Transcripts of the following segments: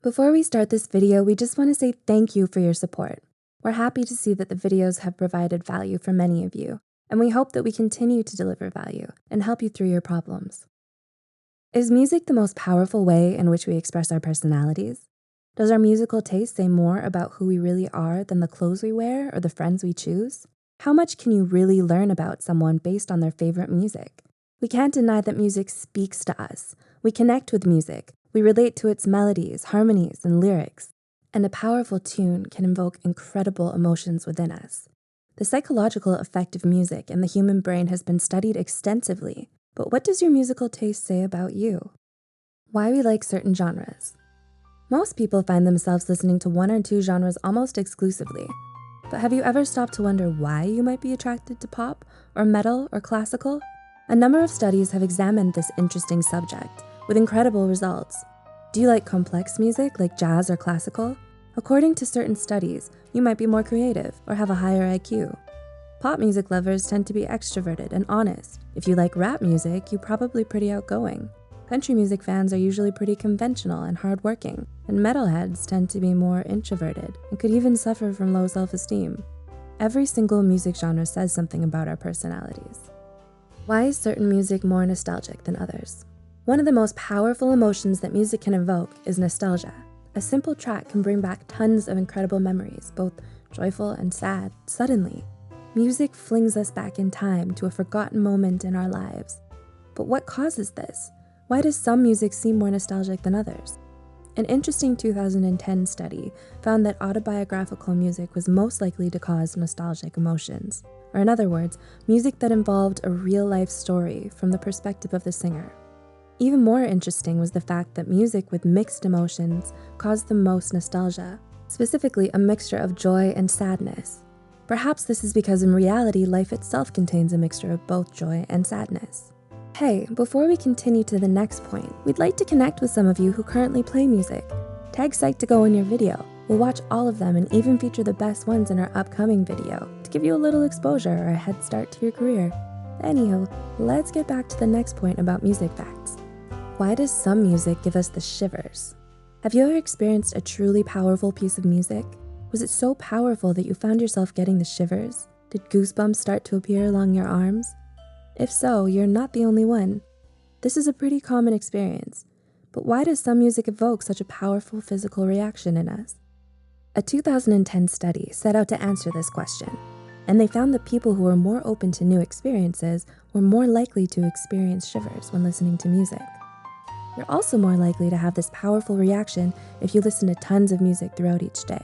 Before we start this video, we just want to say thank you for your support. We're happy to see that the videos have provided value for many of you, and we hope that we continue to deliver value and help you through your problems. Is music the most powerful way in which we express our personalities? Does our musical taste say more about who we really are than the clothes we wear or the friends we choose? How much can you really learn about someone based on their favorite music? We can't deny that music speaks to us. We connect with music. We relate to its melodies, harmonies, and lyrics. And a powerful tune can invoke incredible emotions within us. The psychological effect of music in the human brain has been studied extensively. But what does your musical taste say about you? Why we like certain genres. Most people find themselves listening to one or two genres almost exclusively. But have you ever stopped to wonder why you might be attracted to pop, or metal, or classical? A number of studies have examined this interesting subject, with incredible results. Do you like complex music like jazz or classical? According to certain studies, you might be more creative or have a higher IQ. Pop music lovers tend to be extroverted and honest. If you like rap music, you're probably pretty outgoing. Country music fans are usually pretty conventional and hardworking, and metalheads tend to be more introverted and could even suffer from low self-esteem. Every single music genre says something about our personalities. Why is certain music more nostalgic than others? One of the most powerful emotions that music can evoke is nostalgia. A simple track can bring back tons of incredible memories, both joyful and sad, suddenly. Music flings us back in time to a forgotten moment in our lives. But what causes this? Why does some music seem more nostalgic than others? An interesting 2010 study found that autobiographical music was most likely to cause nostalgic emotions. Or in other words, music that involved a real-life story from the perspective of the singer. Even more interesting was the fact that music with mixed emotions caused the most nostalgia, specifically a mixture of joy and sadness. Perhaps this is because in reality, life itself contains a mixture of both joy and sadness. Hey, before we continue to the next point, we'd like to connect with some of you who currently play music. Tag Psych2Go in your video. We'll watch all of them and even feature the best ones in our upcoming video to give you a little exposure or a head start to your career. Anyhow, let's get back to the next point about music facts. Why does some music give us the shivers? Have you ever experienced a truly powerful piece of music? Was it so powerful that you found yourself getting the shivers? Did goosebumps start to appear along your arms? If so, you're not the only one. This is a pretty common experience. But why does some music evoke such a powerful physical reaction in us? A 2010 study set out to answer this question, and they found that people who were more open to new experiences were more likely to experience shivers when listening to music. You're also more likely to have this powerful reaction if you listen to tons of music throughout each day.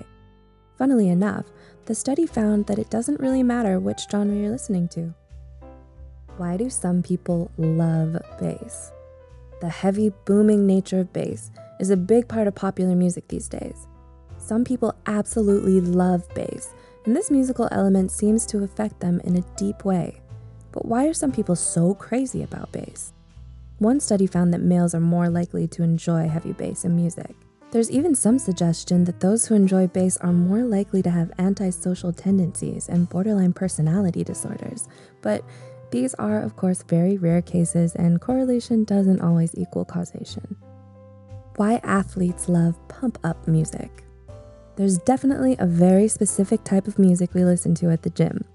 Funnily enough, the study found that it doesn't really matter which genre you're listening to. Why do some people love bass? The heavy, booming nature of bass is a big part of popular music these days. Some people absolutely love bass, and this musical element seems to affect them in a deep way. But why are some people so crazy about bass? One study found that males are more likely to enjoy heavy bass in music. There's even some suggestion that those who enjoy bass are more likely to have antisocial tendencies and borderline personality disorders, but these are, of course, very rare cases, and correlation doesn't always equal causation. Why athletes love pump-up music? There's definitely a very specific type of music we listen to at the gym.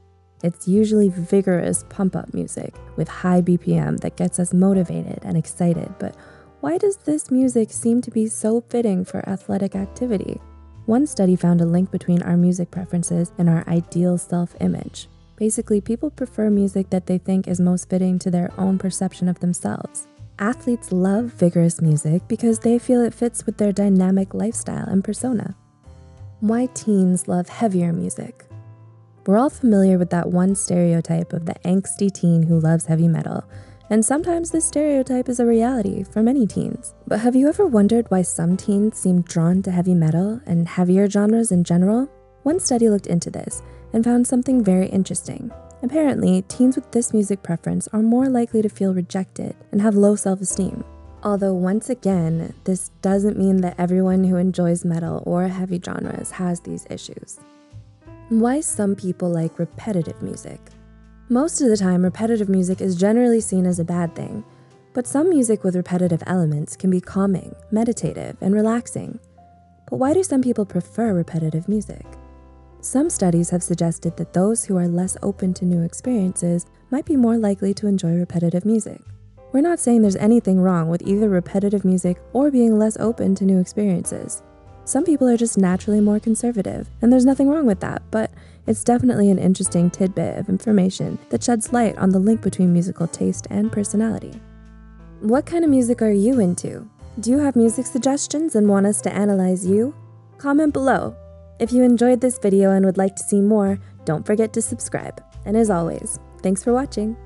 It's usually vigorous pump-up music with high BPM that gets us motivated and excited, but why does this music seem to be so fitting for athletic activity? One study found a link between our music preferences and our ideal self-image. Basically, people prefer music that they think is most fitting to their own perception of themselves. Athletes love vigorous music because they feel it fits with their dynamic lifestyle and persona. Why teens love heavier music? We're all familiar with that one stereotype of the angsty teen who loves heavy metal, and sometimes this stereotype is a reality for many teens. But have you ever wondered why some teens seem drawn to heavy metal and heavier genres in general? One study looked into this and found something very interesting. Apparently, teens with this music preference are more likely to feel rejected and have low self-esteem. Although once again, this doesn't mean that everyone who enjoys metal or heavy genres has these issues. Why some people like repetitive music? Most of the time, repetitive music is generally seen as a bad thing, but some music with repetitive elements can be calming, meditative, and relaxing. But why do some people prefer repetitive music? Some studies have suggested that those who are less open to new experiences might be more likely to enjoy repetitive music. We're not saying there's anything wrong with either repetitive music or being less open to new experiences. Some people are just naturally more conservative, and there's nothing wrong with that, but it's definitely an interesting tidbit of information that sheds light on the link between musical taste and personality. What kind of music are you into? Do you have music suggestions and want us to analyze you? Comment below. If you enjoyed this video and would like to see more, don't forget to subscribe. And as always, thanks for watching.